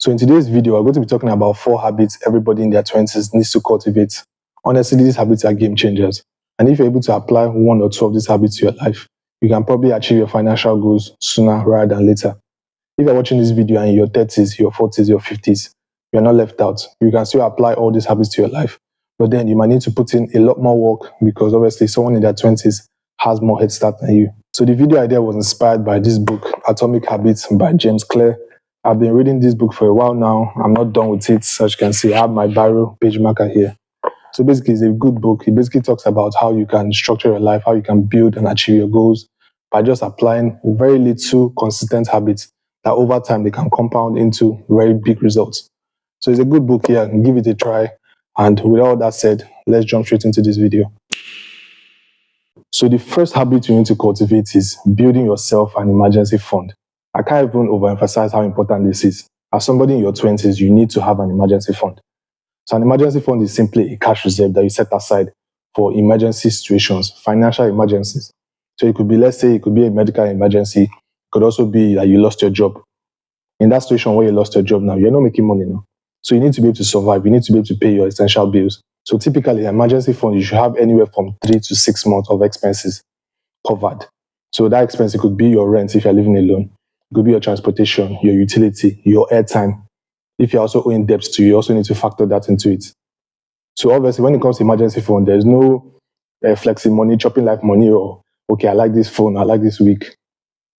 So in today's video, we're going to be talking about 4 habits everybody in their 20s needs to cultivate. Honestly, these habits are game changers. And if you're able to apply 1 or 2 of these habits to your life, you can probably achieve your financial goals sooner rather than later. If you're watching this video and in your 30s, your 40s, your 50s, you're not left out. You can still apply all these habits to your life. But then you might need to put in a lot more work because obviously someone in their 20s has more head start than you. So the video idea was inspired by this book, Atomic Habits by James Clear. I've been reading this book for a while now. I'm not done with it. As you can see, I have my biro page marker here. So basically, it's a good book. It basically talks about how you can structure your life, how you can build and achieve your goals by just applying very little consistent habits that over time they can compound into very big results. So it's a good book here. Give it a try. And with all that said, let's jump straight into this video. So the first habit you need to cultivate is building yourself an emergency fund. I can't even overemphasize how important this is. As somebody in your 20s, you need to have an emergency fund. So an emergency fund is simply a cash reserve that you set aside for emergency situations, financial emergencies. So it could be, let's say, it could be a medical emergency. It could also be that you lost your job. In that situation where you lost your job now, you're not making money now. So you need to be able to survive. You need to be able to pay your essential bills. So typically, an emergency fund, you should have anywhere from 3 to 6 months of expenses covered. So that expense, it could be your rent if you're living alone. It could be your transportation, your utility, your airtime. If you're also owing debts to you, also need to factor that into it. So obviously, when it comes to emergency fund, there's no flexing money, chopping life money, or, okay, I like this phone, I like this week.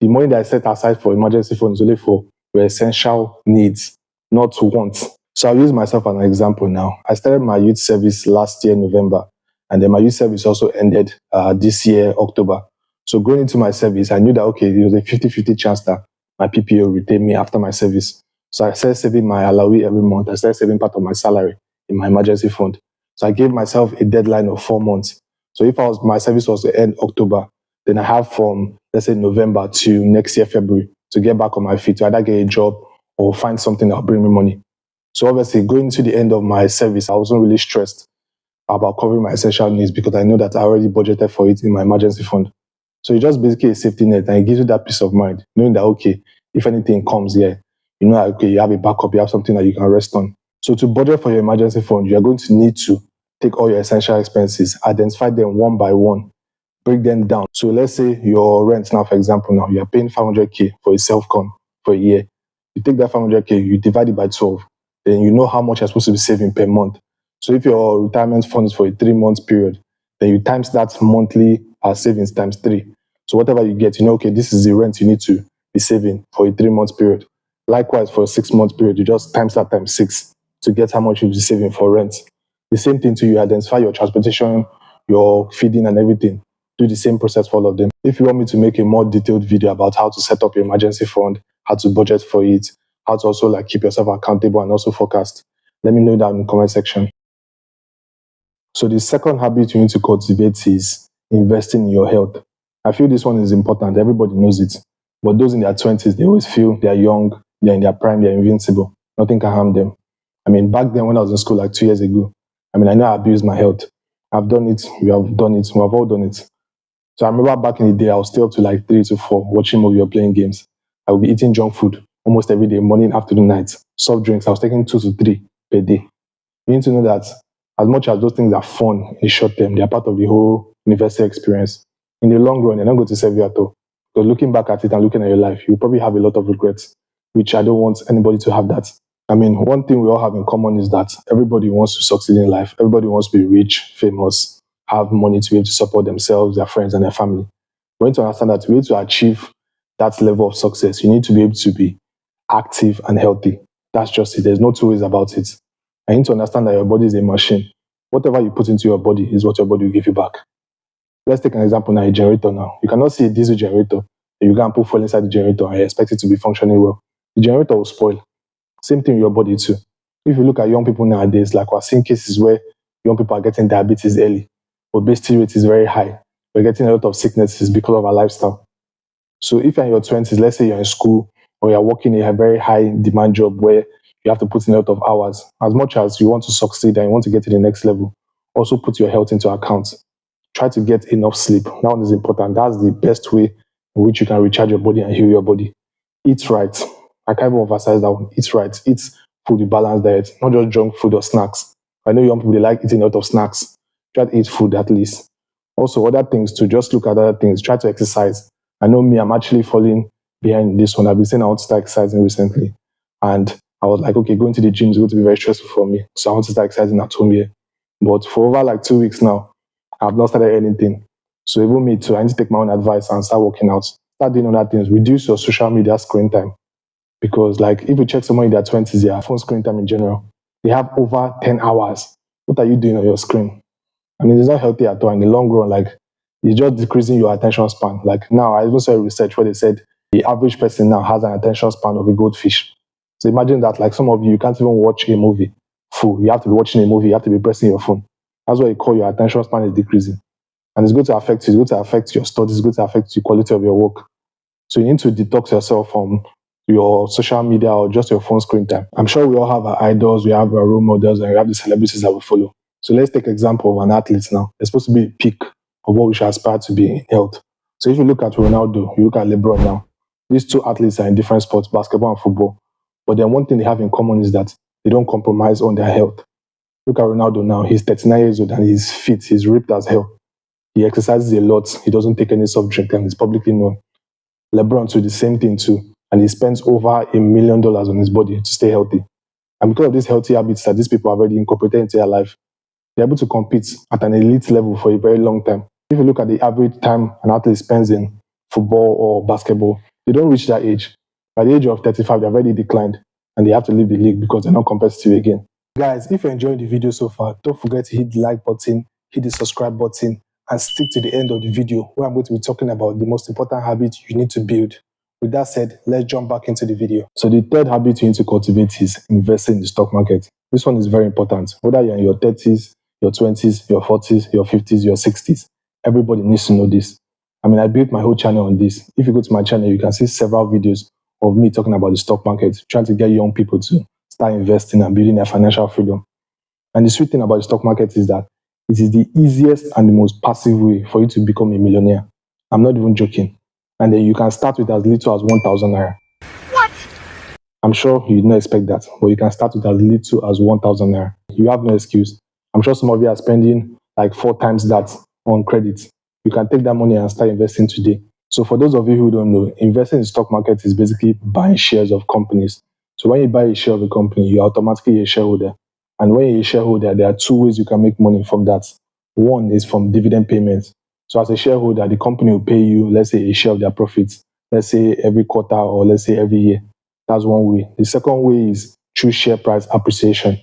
The money that I set aside for emergency fund is only for your essential needs, not wants. So I'll use myself as an example now. I started my youth service last year, November, and then my youth service also ended this year, October. So going into my service, I knew that, okay, there was a 50-50 chance that my PPO would retain me after my service. So I started saving my allowance every month. I started saving part of my salary in my emergency fund. So I gave myself a deadline of 4 months. So if my service was to end October, then I have from, let's say, November to next year, February, to get back on my feet, to either get a job or find something that will bring me money. So obviously, going to the end of my service, I wasn't really stressed about covering my essential needs because I know that I already budgeted for it in my emergency fund. So it's just basically a safety net, and it gives you that peace of mind, knowing that, okay, if anything comes here, you know, okay, you have a backup, you have something that you can rest on. So to budget for your emergency fund, you are going to need to take all your essential expenses, identify them one by one, break them down. So let's say your rent now, for example, now you are paying 500K for a self-con for a year. You take that 500K, you divide it by 12, then you know how much you're supposed to be saving per month. So if your retirement fund is for a 3-month period, then you times that monthly savings times 3. So whatever you get, you know, okay, this is the rent you need to be saving for a 3-month period. Likewise, for a 6-month period, you just times that times 6 to get how much you'll be saving for rent. The same thing to you identify your transportation, your feeding and everything. Do the same process for all of them. If you want me to make a more detailed video about how to set up your emergency fund, how to budget for it, how to also like keep yourself accountable and also forecast, let me know down in the comment section. So the second habit you need to cultivate is investing in your health. I feel this one is important. Everybody knows it. But those in their 20s, they always feel they're young, they're in their prime, they're invincible. Nothing can harm them. I mean, back then when I was in school like 2 years ago, I mean, I know I abused my health. I've done it. We have done it. We have all done it. So I remember back in the day, I was still up to like 3 to 4 watching movies or playing games. I would be eating junk food almost every day, morning, afternoon, night. Soft drinks, I was taking 2 to 3 per day. You need to know that as much as those things are fun in the short term, they are part of the whole university experience. In the long run, they're not going to serve you at all. Because looking back at it and looking at your life, you probably have a lot of regrets, which I don't want anybody to have that. I mean, one thing we all have in common is that everybody wants to succeed in life. Everybody wants to be rich, famous, have money to be able to support themselves, their friends, and their family. We need to understand that we need to achieve that level of success. You need to be able to be active and healthy. That's just it. There's no two ways about it. I need to understand that your body is a machine. Whatever you put into your body is what your body will give you back. Let's take an example now, a generator now. You cannot see a diesel generator. You can put fuel inside the generator and expect it to be functioning well. The generator will spoil. Same thing with your body too. If you look at young people nowadays, like we're seeing cases where young people are getting diabetes early. Obesity rate is very high. We're getting a lot of sicknesses because of our lifestyle. So if you're in your 20s, let's say you're in school or you're working in a very high demand job where you have to put in a lot of hours, as much as you want to succeed and you want to get to the next level, also put your health into account. Try to get enough sleep. That one is important. That's the best way in which you can recharge your body and heal your body. Eat right. I can't even emphasize that one. Eat right, eat food with balanced diet, not just junk food or snacks. I know young people they like eating a lot of snacks. Try to eat food at least. Also, other things to just look at other things. Try to exercise. I know me, I'm actually falling behind this one. I've been saying I want to start exercising recently. And I was like, okay, going to the gym is going to be very stressful for me. So I want to start exercising at home here. But for over like 2 weeks now, I've not started anything. So even me too, I need to take my own advice and start working out. Start doing other things. Reduce your social media screen time. Because like if you check someone in their 20s, their phone screen time in general, they have over 10 hours. What are you doing on your screen? I mean, it's not healthy at all in the long run. Like, it's just decreasing your attention span. Like now, I even saw a research where they said the average person now has an attention span of a goldfish. So imagine that, like some of you, you can't even watch a movie full. You have to be watching a movie. You have to be pressing your phone. That's why you call your attention span is decreasing. And it's going to affect you. It's going to affect your studies. It's going to affect the quality of your work. So you need to detox yourself from your social media or just your phone screen time. I'm sure we all have our idols, we have our role models, and we have the celebrities that we follow. So let's take example of an athlete now. They're supposed to be a peak of what we should aspire to be in health. So if you look at Ronaldo, you look at LeBron now, these two athletes are in different sports, basketball and football. But then one thing they have in common is that they don't compromise on their health. Look at Ronaldo now. He's 39 years old and he's fit. He's ripped as hell. He exercises a lot. He doesn't take any soft drink and he's publicly known. LeBron too, the same thing too. And he spends over $1 million on his body to stay healthy. And because of these healthy habits that these people have already incorporated into their life, they're able to compete at an elite level for a very long time. If you look at the average time an athlete spends in football or basketball, they don't reach that age. By the age of 35, they've already declined and they have to leave the league because they're not competitive again. Guys, if you're enjoying the video so far, don't forget to hit the like button, hit the subscribe button, and stick to the end of the video where I'm going to be talking about the most important habit you need to build. With that said, let's jump back into the video. So the third habit you need to cultivate is investing in the stock market. This one is very important. Whether you're in your 30s, your 20s, your 40s, your 50s, your 60s, everybody needs to know this. I mean, I built my whole channel on this. If you go to my channel, you can see several videos of me talking about the stock market, trying to get young people to start investing and building their financial freedom. And the sweet thing about the stock market is that it is the easiest and the most passive way for you to become a millionaire. I'm not even joking. And then you can start with as little as 1,000 naira. What? I'm sure you didn't expect that, but you can start with as little as 1,000 naira. You have no excuse. I'm sure some of you are spending like 4 times that on credit. You can take that money and start investing today. So for those of you who don't know, investing in the stock market is basically buying shares of companies. So when you buy a share of a company, you're automatically a shareholder. And when you're a shareholder, there are 2 ways you can make money from that. One is from dividend payments. So as a shareholder, the company will pay you, let's say, a share of their profits, let's say every quarter or let's say every year. That's one way. The second way is through share price appreciation.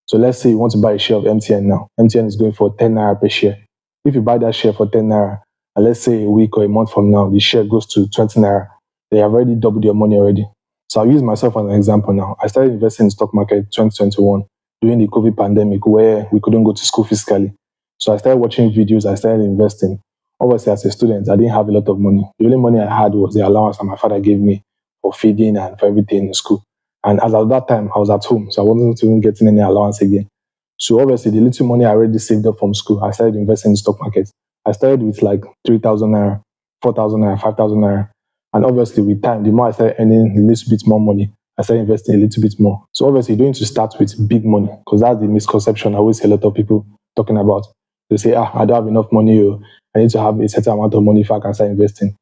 So let's say you want to buy a share of MTN now. MTN is going for 10 naira per share. If you buy that share for 10 naira, and let's say a week or a month from now, the share goes to 20 naira, they have already doubled your money already. So I'll use myself as an example now. I started investing in the stock market 2021 during the COVID pandemic where we couldn't go to school physically. So I started watching videos, I started investing. Obviously, as a student, I didn't have a lot of money. The only money I had was the allowance that my father gave me for feeding and for everything in school. And as at that time, I was at home, so I wasn't even getting any allowance again. So obviously, the little money I already saved up from school, I started investing in the stock market. I started with like 3,000 naira, 4,000 naira, 5,000 naira. And obviously, with time, the more I started earning a little bit more money, I started investing a little bit more. So obviously, you don't need to start with big money because that's the misconception I always hear a lot of people talking about. They say, I don't have enough money. I need to have a certain amount of money if I can start investing.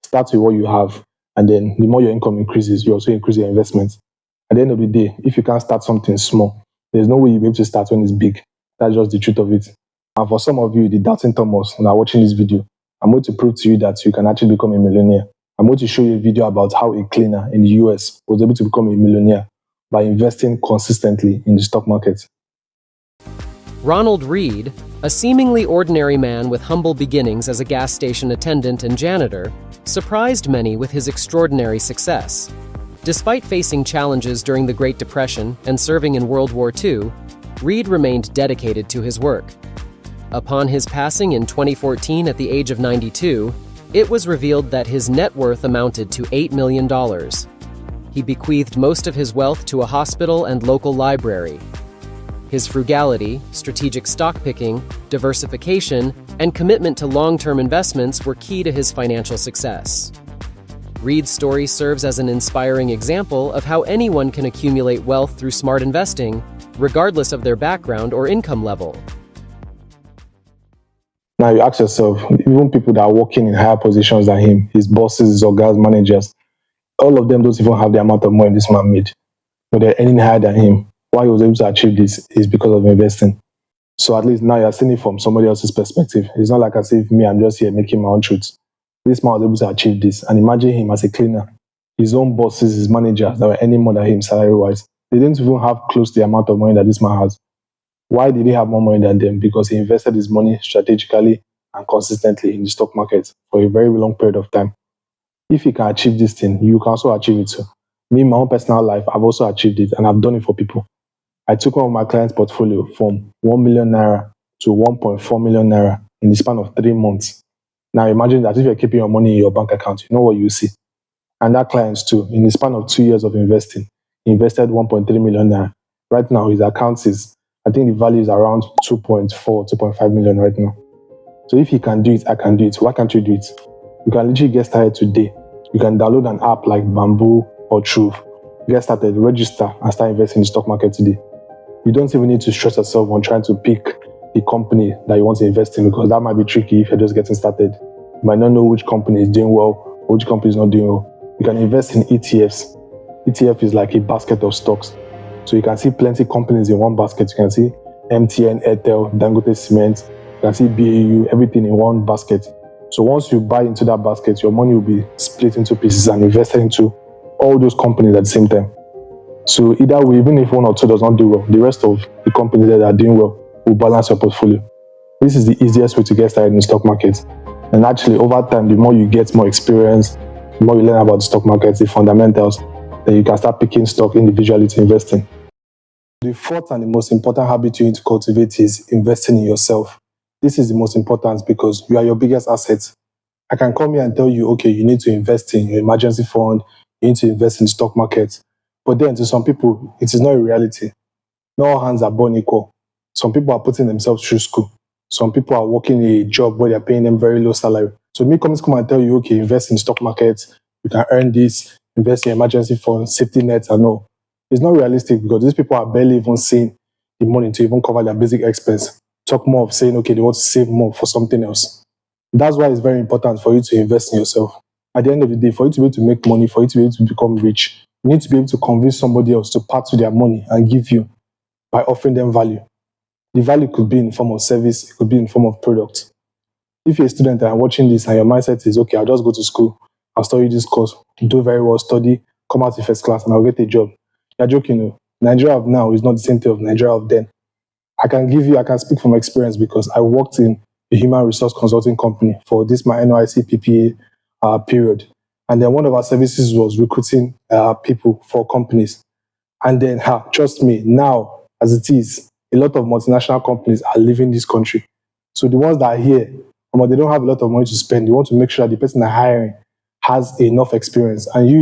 Start with what you have. And then the more your income increases, you also increase your investments. At the end of the day, if you can't start something small, there's no way you'll be able to start when it's big. That's just the truth of it. And for some of you, the doubting Thomas, now watching this video, I'm going to prove to you that you can actually become a millionaire. I'm going to show you a video about how a cleaner in the US was able to become a millionaire by investing consistently in the stock market. Ronald Reed, a seemingly ordinary man with humble beginnings as a gas station attendant and janitor, surprised many with his extraordinary success. Despite facing challenges during the Great Depression and serving in World War II, Reed remained dedicated to his work. Upon his passing in 2014 at the age of 92, it was revealed that his net worth amounted to $8 million. He bequeathed most of his wealth to a hospital and local library. His frugality, strategic stock picking, diversification, and commitment to long-term investments were key to his financial success. Reed's story serves as an inspiring example of how anyone can accumulate wealth through smart investing, regardless of their background or income level. Now you ask yourself, even people that are working in higher positions than him, his bosses, his organs, managers, all of them don't even have the amount of money this man made, but they're earning higher than him. Why he was able to achieve this is because of investing. So at least now you're seeing it from somebody else's perspective. It's not like as if me, I'm just here making my own truths. This man was able to achieve this. And imagine him as a cleaner. His own bosses, his managers that were earning more than him salary wise. They didn't even have close to the amount of money that this man has. Why did he have more money than them? Because he invested his money strategically and consistently in the stock market for a very long period of time. If you can achieve this thing, you can also achieve it too. Me, in my own personal life, I've also achieved it and I've done it for people. I took one of my clients' portfolio from 1 million naira to 1.4 million naira in the span of 3 months. Now imagine that if you're keeping your money in your bank account, you know what you see. And that client too, in the span of 2 years of investing, he invested 1.3 million naira. Right now, his account is, I think the value is around 2.4, 2.5 million right now. So if he can do it, I can do it. Why can't you do it? You can literally get started today. You can download an app like Bamboo or Truth. Get started, register, and start investing in the stock market today. You don't even need to stress yourself on trying to pick the company that you want to invest in, because that might be tricky if you're just getting started. You might not know which company is doing well or which company is not doing well. You can invest in ETFs. ETF is like a basket of stocks. So you can see plenty of companies in one basket. You can see MTN, Airtel, Dangote Cement. You can see BAU, everything in one basket. So once you buy into that basket, your money will be split into pieces and invested into all those companies at the same time. So either way, even if one or two does not do well, the rest of the companies that are doing well will balance your portfolio. This is the easiest way to get started in the stock market. And actually, over time, the more you get more experience, the more you learn about the stock market, the fundamentals, then you can start picking stock individually to invest in. The fourth and the most important habit you need to cultivate is investing in yourself. This is the most important because you are your biggest asset. I can come here and tell you, okay, you need to invest in your emergency fund, you need to invest in the stock market. But then to some people, it is not a reality. Not all hands are born equal. Some people are putting themselves through school. Some people are working a job where they're paying them very low salary. So me come and tell you, okay, invest in the stock market, you can earn this, invest in emergency fund, safety nets and all. It's not realistic because these people are barely even seeing the money to even cover their basic expense. Talk more of saying, okay, they want to save more for something else. That's why it's very important for you to invest in yourself. At the end of the day, for you to be able to make money, for you to be able to become rich, you need to be able to convince somebody else to part with their money and give you by offering them value. The value could be in form of service, it could be in form of product. If you're a student and watching this and your mindset is, okay, I'll just go to school, I'll study this course, do very well, study, come out in first class and I'll get a job. You're joking. No? Nigeria of now is not the same thing of Nigeria of then. I can speak from experience because I worked in a human resource consulting company for this my NYC PPA period. And then one of our services was recruiting people for companies. And then, trust me, now, as it is, a lot of multinational companies are leaving this country. So the ones that are here, they don't have a lot of money to spend. They want to make sure that the person they're hiring has enough experience. And you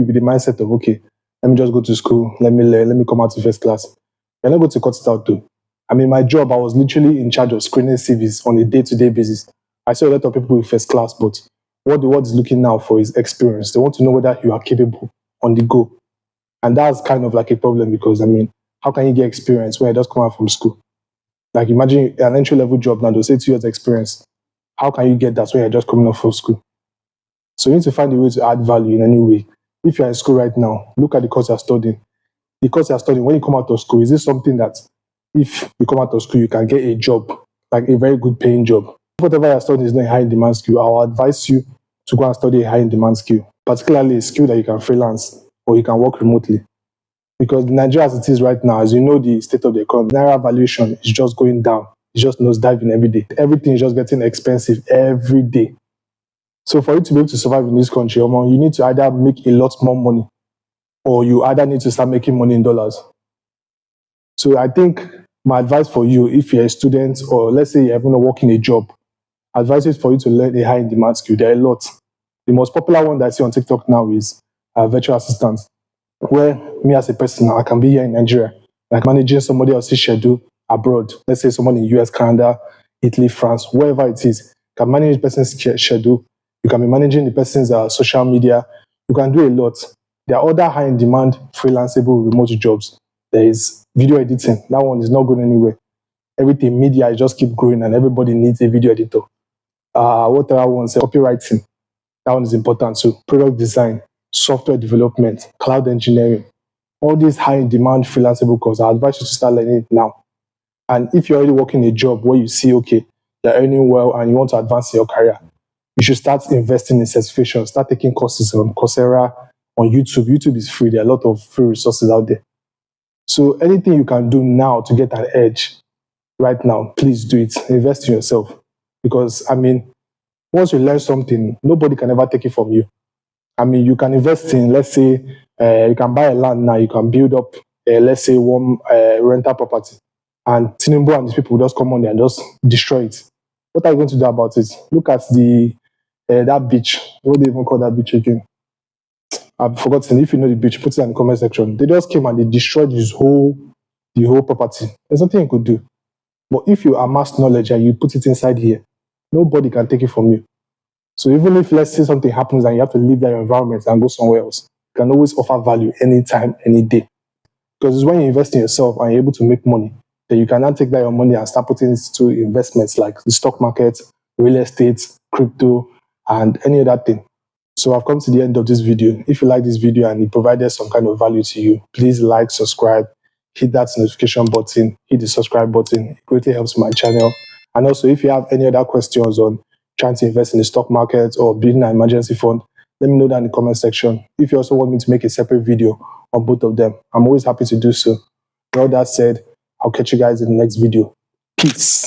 with the mindset of, okay, let me just go to school, let me learn, let me come out to first class. You're not going to cut it out though. I mean, my job, I was literally in charge of screening CVs on a day-to-day basis. I saw a lot of people with first class, but what the world is looking now for is experience. They want to know whether you are capable on the go. And that's kind of like a problem because, I mean, how can you get experience when you just come out from school? Like, imagine an entry-level job now, they'll say 2 years experience. How can you get that when you're just coming out from school? So you need to find a way to add value in any way. If you're in school right now, look at the course you're studying. The course you're studying, when you come out of school, is this something that if you come out of school, you can get a job, like a very good paying job? If whatever you're studying is not a high demand skill, I'll advise you to go and study a high demand skill, particularly a skill that you can freelance or you can work remotely. Because Nigeria as it is right now, as you know, the state of the economy, Naira valuation is just going down. It's just nosediving every day. Everything is just getting expensive every day. So for you to be able to survive in this country, you need to either make a lot more money or you either need to start making money in dollars. So I think my advice for you, if you're a student or let's say you're even working a job, advice is for you to learn a high demand skill. There are a lot. The most popular one that I see on TikTok now is virtual assistant, where me as a person, I can be here in Nigeria, like managing somebody else's schedule abroad. Let's say someone in US, Canada, Italy, France, wherever it is, can manage the person's schedule You can be managing the person's social media. You can do a lot. There are other high in demand freelanceable remote jobs. There is video editing. That one is not going anywhere. Everything media is just keep growing and everybody needs a video editor. What other ones? Copywriting. That one is important too. Product design, software development, cloud engineering. All these high in demand freelanceable courses, I advise you to start learning it now. And if you're already working a job where you see, okay, you're earning well and you want to advance in your career, you should start investing in certification. Start taking courses on Coursera, on YouTube. YouTube is free. There are a lot of free resources out there. So anything you can do now to get an edge right now, please do it. Invest in yourself. Because, I mean, once you learn something, nobody can ever take it from you. I mean, you can invest in, let's say, you can buy a land now, you can build up, let's say, one rental property. And Tinubu and these people will just come on there and just destroy it. What are you going to do about it? Look at that beach. What do they even call that beach again? I've forgotten. If you know the beach, put it in the comment section. They just came and they destroyed the whole property. There's nothing you could do. But if you amass knowledge and you put it inside here, nobody can take it from you. So even if, let's say, something happens and you have to leave that environment and go somewhere else, you can always offer value anytime, any day. Because it's when you invest in yourself and you're able to make money, then you can now take that your money and start putting it to investments like the stock market, real estate, crypto, and any other thing. So I've come to the end of this video. If you like this video and it provided some kind of value to you, please like, subscribe, hit that notification button, hit the subscribe button. It greatly helps my channel. And also, if you have any other questions on trying to invest in the stock market or building an emergency fund, let me know that in the comment section. If you also want me to make a separate video on both of them, I'm always happy to do so. With all that said, I'll catch you guys in the next video. Peace.